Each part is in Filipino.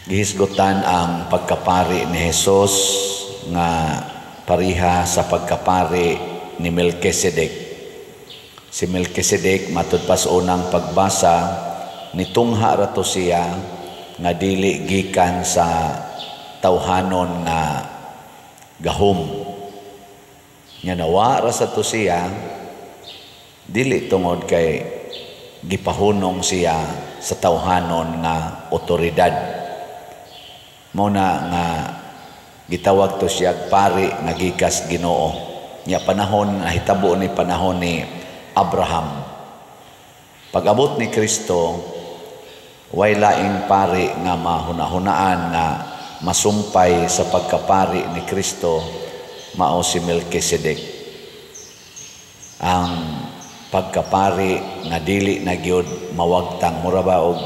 Gihisgutan ang pagkapari ni Jesus nga pariha sa pagkapari ni Melchizedek. Si Melchizedek matud pa sa unang pagbasa nitungha rato siya nga dili gikan sa tawhanon nga gahom. Nya nawa ra sa to siya dili tungod kay gipahunong siya sa tawhanon nga otoridad. Muna nga gitawag to siya pari nga gikas Ginoo. Nya panahon nahitabo ni panahon ni Abraham. Pag-abot ni Kristo, way laing pari nga mahuna-hunaan nga masumpay sa pagkapari ni Kristo, mao si Melchizedek. Ang pagkapari nga dili na gyud mawagtang, mura ba og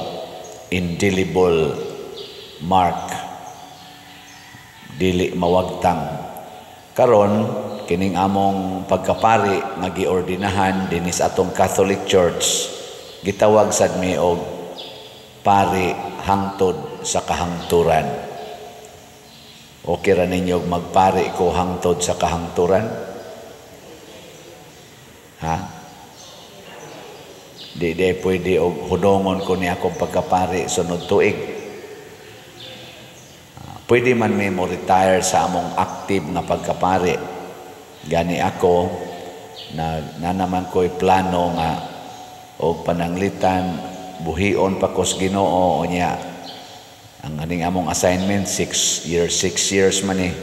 indelible mark, dili mawagtang. Karon kining among pagkapari nga giordinahan dinhi sa atong Catholic Church, gitawag sad mi og pari hangtod sa kahangturan. Okay ra ninyo magpari ko hangtod sa kahangturan? Ha? Di pwede og hudongon ko ni akong pagkapari sunod tuig. Pwede man may mo retire sa among active na pagkapari. Gani ako na naman ko'y plano nga o pananglitan buhion pa kos Ginoo niya. Ang aning among assignment 6 years man eh.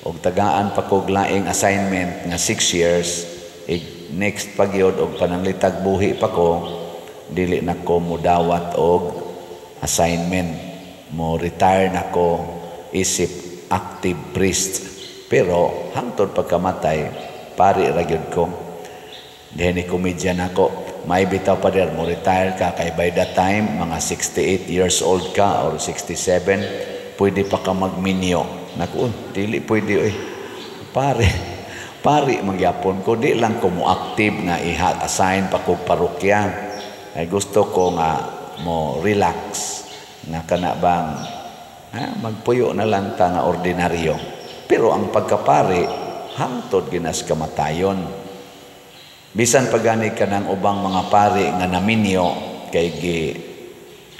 Og tagaan pa kog laing assignment nga 6 years. Next pagyod og pananglitag buhi pa ko, dili na ko mudawat og assignment. Mo retire na ko isip active priest. Pero hangtod pagkamatay, pari ra gyud ko. Dihen ni komedyan ako, may bitaw pa der mo retire ka kay by that time mga 68 years old ka or 67, pwede pa ka magminyo. Naku, dili pwede oy. Pari magyapon ko, di lang ko mo active nga assign pa kog parokya. Ay gusto ko nga mo relax nga kana bang magpuyo na lang ta nga ordinaryo. Pero ang pagkapari, hangtod ginas kamatayon. Bisan pagani ka ng ubang mga pari nga naminyo, kay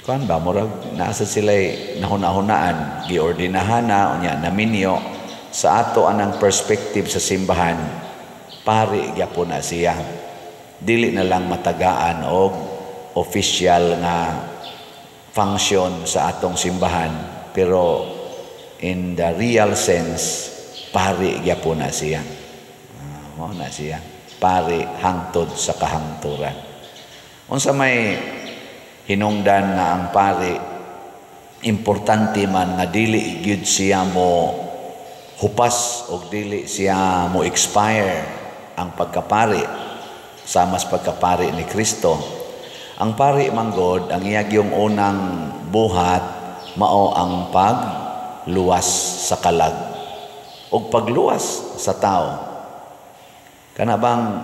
kuan ba, murag, nasa sila'y nahuna-hunaan, giordinahan na, unya naminyo, sa ato anang perspective sa simbahan, pari gyapon na siya. Dili na lang matagaan og official nga function sa atong simbahan, pero in the real sense, pari gyapon na siya. Mao na siya. Pari hangtod sa kahangturan. Unsa may hinungdan nga ang pari, importante man nga dili gyud siya mo hupas o dili siya mo expire ang pagkapari sa mas pagkapari ni Kristo. Ang pari manggod, ang iyang yung unang buhat, mao ang pagluwas sa kalag o pagluwas sa tao. Kana bang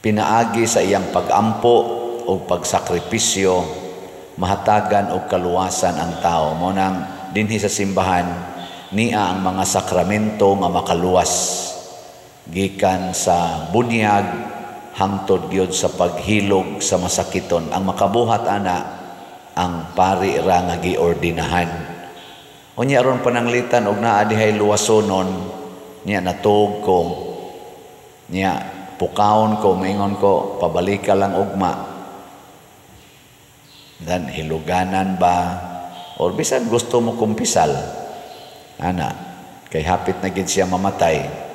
pinaagi sa iyang pagampo o pagsakripisyo, mahatagan o kaluwasan ang tao. Mo nang dinhi sa simbahan, niya ang mga sakramento nga makaluwas. Gikan sa bunyag, hangtod gyud sa paghilog sa masakiton. Ang makabuhat ana, ang pari ra nga giordinahan. Unya ron pananglitan og naa dihay luwasonon, niya natug ko, niya pukaon ko, maingon ko, pabalik ka lang ugma. Dan hiluganan ba? Or bisan gusto mo kumpisal. Ana, kay hapit na gid siya mamatay.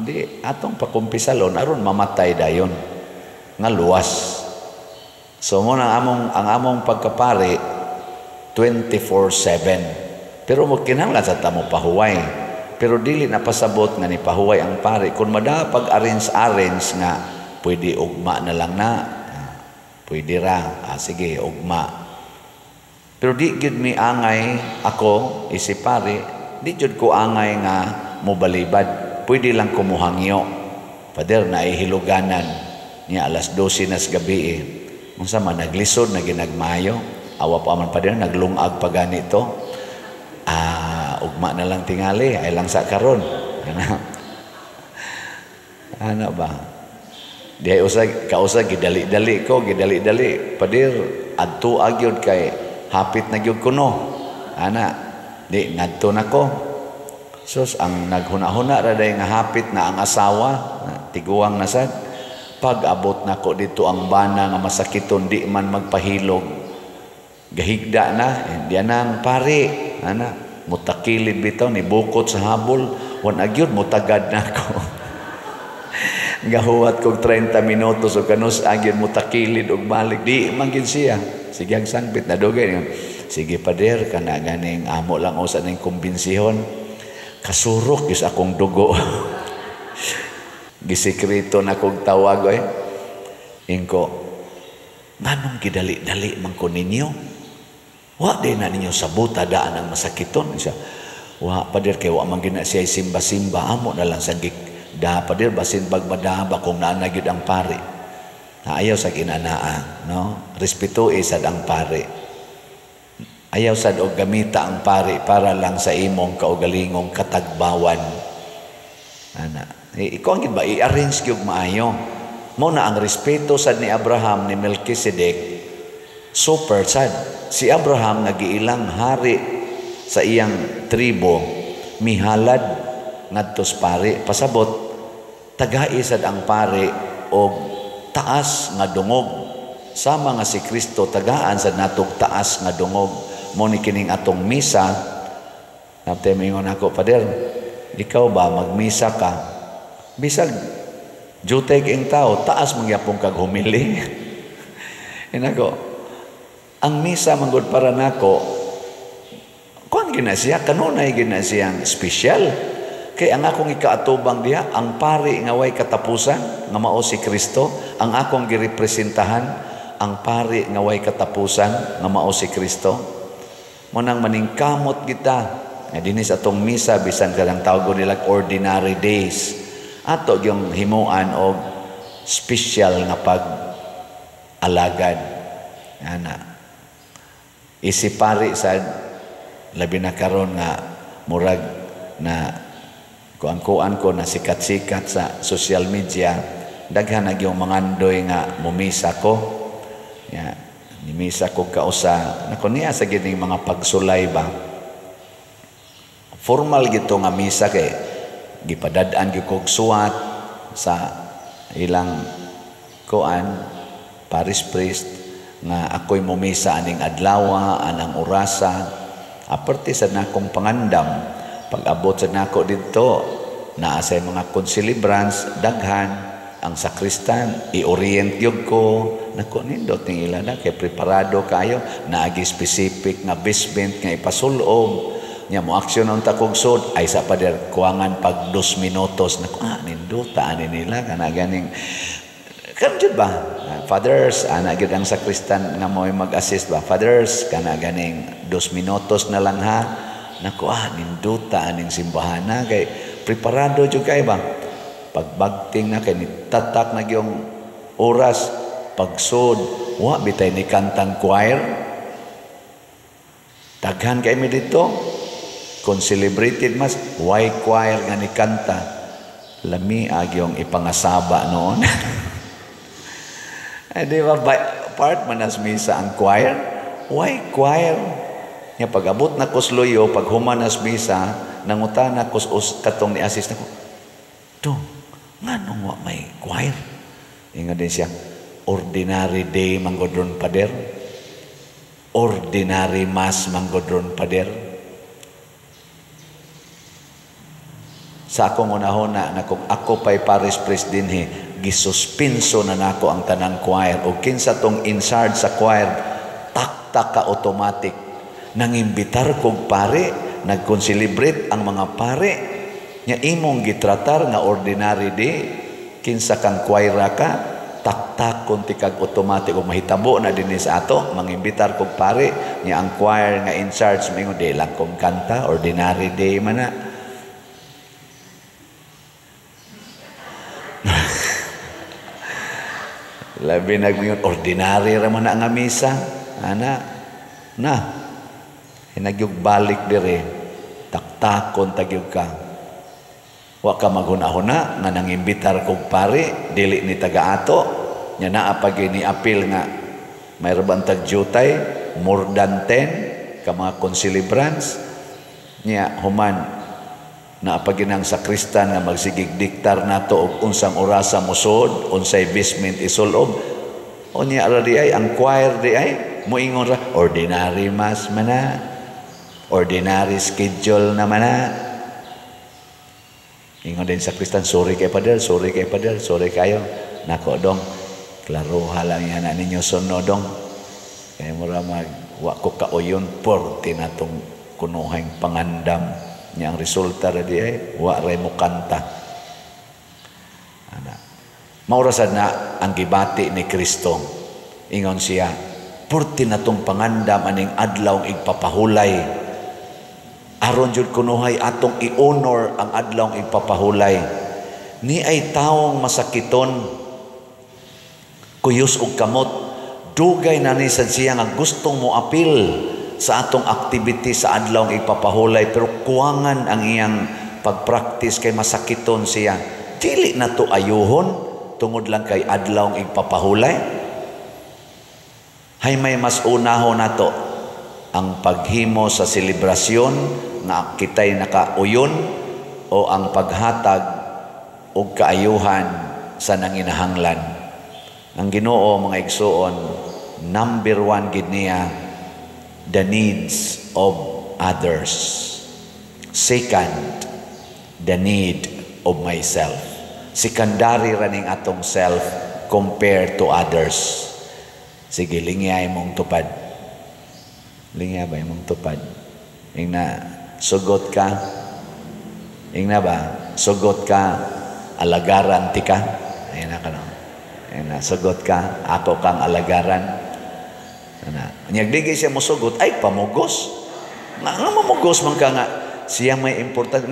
Di atong pakumpisalon, aron mamatay dayon. Nga luwas. So mo ang among pagkapari 24/7. Pero mo kinahanglan sa tamo pahuway. Pero dili na pasabot nga ni pahuway ang pari. Kung madapag arrange nga pwede ugma na lang na. Pwede ra. Sige, ugma. Pero di gyud mi angay ako isip pari, di gyud ko angay nga mobalibad. Pwede lang kumuhangyo. Pader na ihiluganan niya alas 12 nas gabi. Unsa man naglisod na ginagmayo. awa pa man pader naglungag pa ganito. Ugma na lang tingali ay lang sa karon. Ano ba? Di usag kausag gidali-dali pader adto agyod kay hapit na gyud kuno. Ana di ngadto nako. Sus ang naghuna-huna ra day nga hapit na ang asawa, tiguang na sad. Pag abot nako dito ang bana nga masakiton di man magpahilog. Gahigda na, diyan na ang pari. Ana, mutakilid bitaw ni bukot sa habol, wan agyud mutagad nako. Gahuwat kog 30 minutos o kanus agyud mutakilid og balik di man gid siya. Sige ang sangpit na dugay. Sige pader kana ganing amo lang usa ning kumbinsihon. Kasurok is akong dugo. Gisekreto na kong tawag ingko, nganong gidali-dali man ko ninyo? Wa din na ninyo sabuta daan ang masakiton. Isa, wa pader kay wa man gina siya simba-simba amo na lang sagik da pader basin bagmadaba kung naanagyud ang pari. Ayaw sa ginanaa, no? Respeto sad ang pari. Ayaw sad og gamita ang pari para lang sa imong kaugalingong katagbawan. Ana, ikaw ang ba i-arrange gyud maayo. Mo na ang respeto sad ni Abraham ni Melchizedek. Super sad. Si Abraham nagiilang hari sa iyang tribo, mihalad ngadto sa pari. Pasabot tagai sad ang pari og taas nga dungog. Sama nga si Kristo tagaan sad natog taas nga dungog. Mo ni kining atong misa, napte mingon ako, pader, ikaw ba magmisa ka? Bisag jutay king tao, taas mangyapong kag humili. Inako, ang misa manggod para nako, kuan gina siya, kanunay gina siyang special. Kay ang akong ikaatubang diha, ang pari nga way katapusan, nga mao si Kristo, ang akong girepresentahan, ang pari nga way katapusan, nga mao si Kristo. Munang maningkamot kita nga dinis atong misa bisan kadang tawag nila ordinary days ato yung himuan og special nga pag alagad ana isipari sad labi na karon nga murag na kuan ko na sikat-sikat sa social media daghan na yung mga andoy nga mumisa ko ya nimisa ko kausa nako niya sa gining mga pagsulay ba formal gito nga misa kay gipadad-an gyud kog suwat sa ilang kuan parish priest nga ako'y mumisa aning adlaw anang orasa aparte sa nakong pangandam pag abot sa nako didto naa sa mga concelebrants daghan ang sakristan i-orient gyud ko nako nindot ning ila na kay preparado kayo naagi specific nga basement nga ipasulob nya mo aksyon ang takogsod ay sa pader kuangan pag 2 minutos nako ninduta ani nila kana ganing kan jud ba fathers ana gyud ang sakristan nga mo'y mag-assist ba fathers kana ganing 2 minutos na lang ha nako ninduta aning simbahana kay preparado jud kay ba pagbagting na kay nitatak na gyung oras pagsud wa bitay ni kantang choir daghan kay mi dito kon celebrated mas why choir nga ni kanta lami agyong ipangasaba noon di ba part man as misa ang choir why choir nya pag-abot na kusloyo pag humanas misa nangutana kus katong ni assist nako to nganong wa may choir ingon din siya ordinary day manggodron pader ordinary mass manggodron pader sa akong una-una na kung ako pa'y parish priest dinhi gisuspenso na nako ang tanang choir o kinsa tong in charge sa choir taktak ka automatic nangimbitar kog pare nagkonselebrate ang mga pare nya imong gitratar nga ordinary day kinsa kang choir ka taktak konti kag automatic ug mahitabo na dinhi sa ato mangimbitar kog pare nya ang choir nga in charge mingon di lang kong kanta ordinary day man na labi nagmingon ordinary ra man nga misa ana Na, nagyog balik dire, taktakon tagyog ka. Wa ka maghuna-huna nga nangimbitar kog pari, dili ni taga-ato, nya naa pag ni apil nga mayroon bantag jutay, more than 10 ka mga concelebrants, nya human na paginang sakristan nga magsigig diktar nato og unsang orasa mosud, unsay basement isulob. O niya ara di ay ang choir di ay moingon ra ordinary mass man na, ordinary schedule naman na. Ingon din sakristan, sorry kay Padre, sorry kay Padre, sorry kayo. Nako dong, klaro halang yan na ninyo sunodong. Kaya mura wa ko kauyon por tinatong kunuhang pangandam. Nya ang resulta ra di ay wa ray mo kanta. Ana. Maurasad na ang gibati ni Kristo. Ingon siya, porti na tong pangandam aning adlaw igpapahulay. Aron jud kunuhay atong i-honor ang adlaw igpapahulay. Ni ay taong masakiton, kuyos og kamot, dugay na ni sad siya nga gustong mo apil sa atong activity sa adlaw igpapahulay, pero kuwangan ang iyang pagpractice kay masakiton siya. Dili na to ayuhon tungod lang kay adlaw igpapahulay. Hay may mas unahon nato ang paghimo sa selebrasyon nga kitay nakauyon o ang paghatag og kaayuhan sa nanginahanglan. Ang Ginoo mga igsoon, number 1 gid niya the needs of others. Second, the need of myself. Secondary raning atong self compared to others. Sige, lingay mong tupad. Lingay ba mong tupad? Ingna, sugot ka. Ingna ba? Sugot ka, alagaran ti ka. Ayun na ka no. Ingna, sugot ka, ako kang alagaran. Nyagdigay siya mo sugot, ay pamugos. Nga mamugos man ka nga. Siya may important.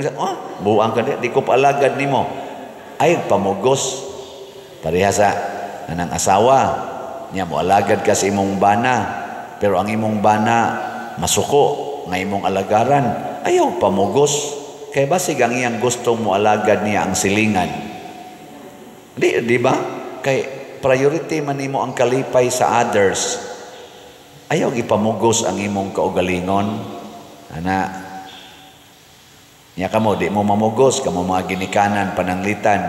Buwang ka di ko paalagad ni mo. Ay pamugos. Parihasa anang asawa. Nya mo alagad ka sa imong bana, pero ang imong bana masuko nga imong alagaran, ayaw pamugos. Kaya basig ang iyang gustong mo alagad niya ang silingan. Di ba? Kay priority man nimo ang kalipay sa others. Ayaw gipamugos ang imong kaugalingon. Ana, nya kamo di mo mamugos, kamo mga ginikanan, pananglitan,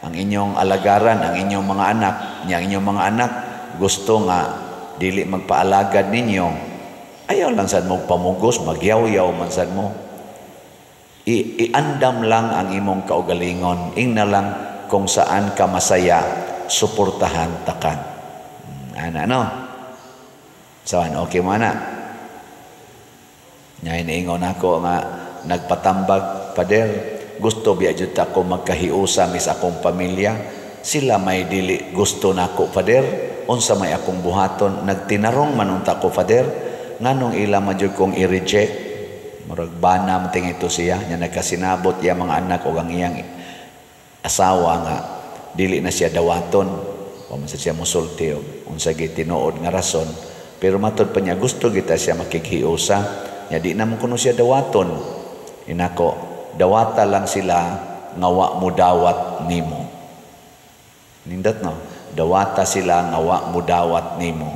ang inyong alagaran, ang inyong mga anak, nya ang inyong mga anak gusto nga dili magpaalagad ninyo, ayaw lang sad mo pamugos, magyaw-yaw man sad mo. Iandam lang ang imong kaugalingon, ingna lang kung saan ka masaya, suportahan ta ka. Ana no? Saan okay mo na? Nya iniingon ako nga nagpatambag, Pader, gusto biya jud ako magkahiusa mis akong pamilya, sila may dili gusto nako, Pader. Unsa may akong buhaton, nagtinarong manunta ko, Father, nganong ila madyod kong i-reject. Murag bana mating ito siya, nya nagkasinabot iya mga anak o ang iyang asawa nga dili na siya dawaton, o man siya musulti o unsa gid tinuod nga rason, pero matod pa niya gusto kita siya makikhiusa, nya di na mo kuno siya dawaton. Inako, dawata lang sila nga wa mo dawat nimo. Nindot no? Dawata sila nga wa mo dawat nimo.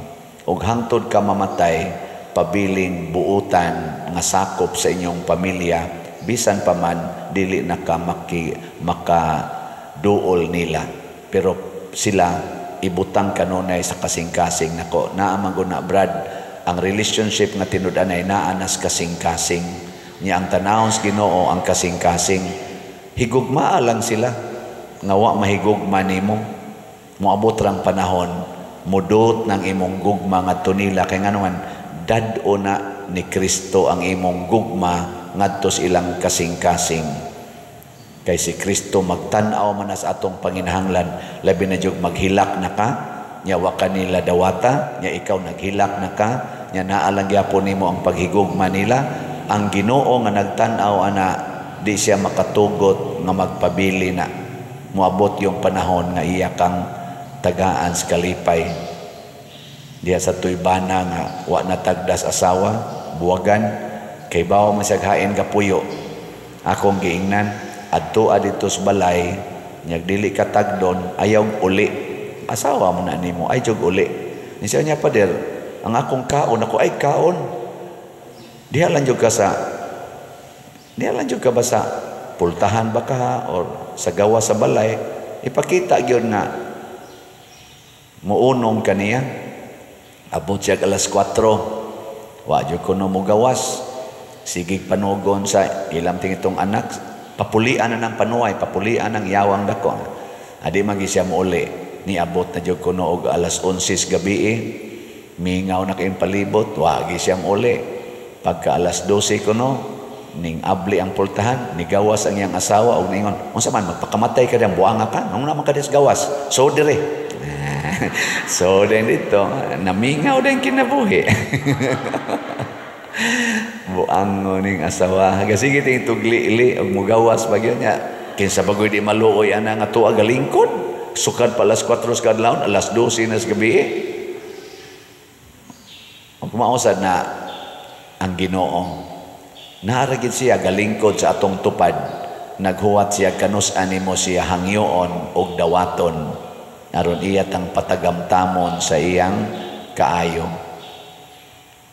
Ug hangtod ka mamatay, pabiling buutan nga sakop sa inyong pamilya, bisan pa man dili na ka makaduol nila. Pero sila ibutang kanunay sa kasing-kasing. Nako, naamang na Brad, ang relationship nga tinud-anay naanas kasing-kasing. Nya ang tanawon sa Ginoo ang kasing-kasing. Higugma lang sila nga wa mahigugma nimo. Moabot rang panahon, mudot ng imong gugma ngadto nila, kay nganuman dad-o na ni Kristo ang imong gugma ngadto sa ilang kasing-kasing. Kay si Kristo magtan-aw man sa atong panginahanglan, labi na jud maghilak na ka, nya wa kanila dawata, nya ikaw naghilak na ka, nya naa lang gyapon nimo ang paghigugma nila. Ang Ginoo nga nagtan-aw ana, di siya makatugot nga magpabili na. Moabot yung panahon nga iya kang tagaan sa kalipay. Diya sa tuybana nga wa natagdas asawa, buwagan, kay bawa masaghain ka puyo. Akong giingnan, adto adito sa balay, nyag dili ka tagdon, ayaw uli. Asawa mo na nimo, ay jog uli. Ni siya niya pader, ang akong kaon, ako ay kaon. Diha lang jog ka ba sa pultahan ba ka or sa gawa sa balay, ipakita gyud nga muunong kaniya. Abot siya alas 4. Wa jud kuno mo gawas. Sige panugon sa ilang tingitong anak, papulian na ng panuway, papulian ng yawang dako. Adi magi siya mo uli. Ni abot na jud kuno og alas 11 gabi. Mingaw na kayong palibot, wa gi siya mo uli. Pagka alas 12 kuno, ning abli ang pultahan, ni gawas ang iyang asawa og ningon, unsa man magpakamatay ka diyang buanga ka, nung naman ka dis gawas. So dire. So din dito, namingaw din kinabuhi. Buang ning asawa. Sige ting tugli-ili og mugawas bagyo niya. Kinsa bagoy di maluoy ana nga tuwa galingkod. Sukad pa alas 4 sa kadlawon, alas 12 na sa gabi. Ang kumausad na ang Ginoo. Naaragid siya galingkod sa atong tupad. Naghuwat siya kanus-an nimo siya hangyoon og dawaton. Naron iyat ang patagamtamon sa iyang kaayo.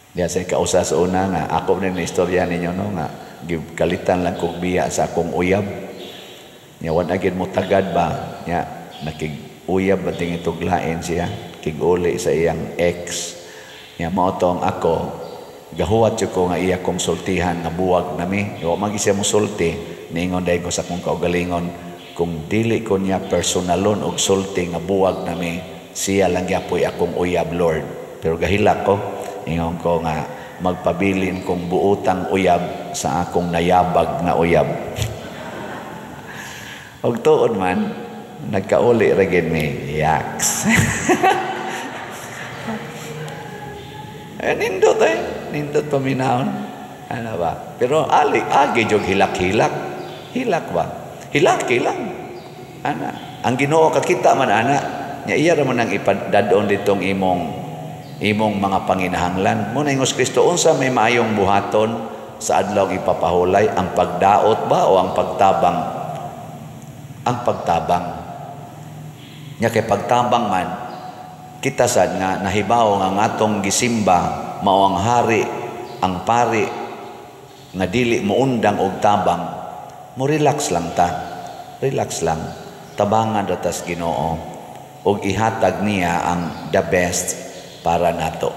Diya sa kausa sa una nga, ako rin na istorya ninyo no, nga kalitan lang kong biya sa akong uyab. Nya agad mo tagad ba? Nya nakig-uyab ba tingin tuglain siya? Kig-uli sa iyang ex. Nya maotong ako, gahuwat yun ko nga iya kong sultihan nga buwag nami. Iwa magi siya mo sulti, niingon dahil ko sa kong kaugalingon, kung dili ko niya personalon og sulti nga buwag nami, siya lang yapoy akong uyab, Lord. Pero gahilak ko, ingon ko nga magpabilin kong buutang uyab sa akong nayabag na uyab. Og tuod man, nagkauli ra gid mi, yaks. Nindot nindot paminahon. Ano ba? Pero agi jog hilak-hilak. Hilak ba? Hilaki lang. Ana, ang Ginoo kakita man ana, nya iya ra man ang ipadadon ditong imong mga panginahanglan. Muna ingos Kristo unsa may maayong buhaton sa adlaw ipapahulay, ang pagdaot ba o ang pagtabang? Ang pagtabang. Nya kay pagtabang man kita sad nga nahibaw nga atong gisimba mao ang hari, ang pari nga dili mo undang og tabang. Mo relax lang ta. Relax lang. Tabangan datas Ginoo. Og ihatag niya ang the best para nato.